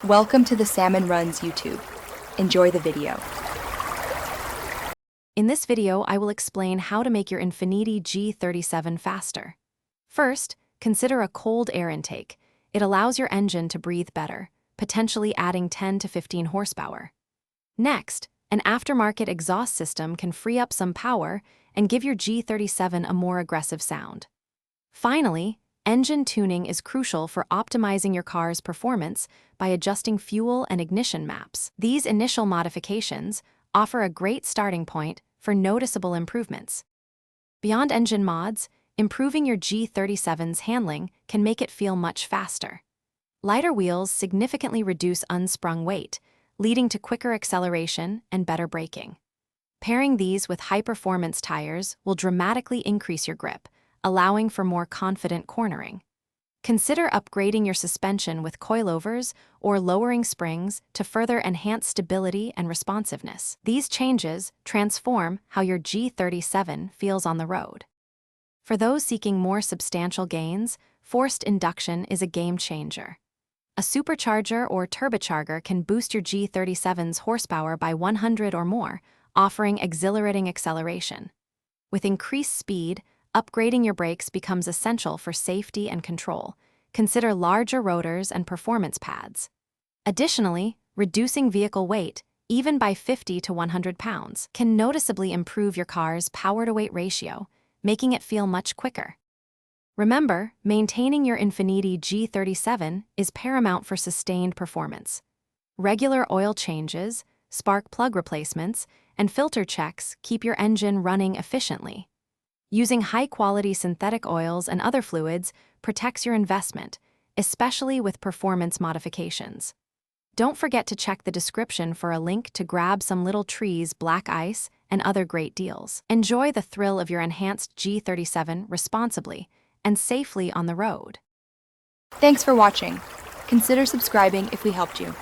Welcome to the Salmon Runs YouTube. Enjoy the video. In this video, I will explain how to make your Infiniti G37 faster. First, consider a cold air intake. It allows your engine to breathe better, potentially adding 10 to 15 horsepower. Next, an aftermarket exhaust system can free up some power and give your G37 a more aggressive sound. Finally, engine tuning is crucial for optimizing your car's performance by adjusting fuel and ignition maps. These initial modifications offer a great starting point for noticeable improvements. Beyond engine mods, improving your G37's handling can make it feel much faster. Lighter wheels significantly reduce unsprung weight, leading to quicker acceleration and better braking. Pairing these with high-performance tires will dramatically increase your grip, allowing for more confident cornering. Consider upgrading your suspension with coilovers or lowering springs to further enhance stability and responsiveness. These changes transform how your G37 feels on the road. For those seeking more substantial gains, forced induction is a game changer. A supercharger or turbocharger can boost your G37's horsepower by 100 or more, offering exhilarating acceleration. With increased speed, upgrading your brakes becomes essential for safety and control. Consider larger rotors and performance pads. Additionally, reducing vehicle weight, even by 50 to 100 pounds, can noticeably improve your car's power-to-weight ratio, making it feel much quicker. Remember, maintaining your Infiniti G37 is paramount for sustained performance. Regular oil changes, spark plug replacements, and filter checks keep your engine running efficiently. Using high-quality synthetic oils and other fluids protects your investment, especially with performance modifications. Don't forget to check the description for a link to grab some Little Trees black ice and other great deals. Enjoy the thrill of your enhanced G37 responsibly and safely on the road. Thanks for watching. Consider subscribing if we helped you.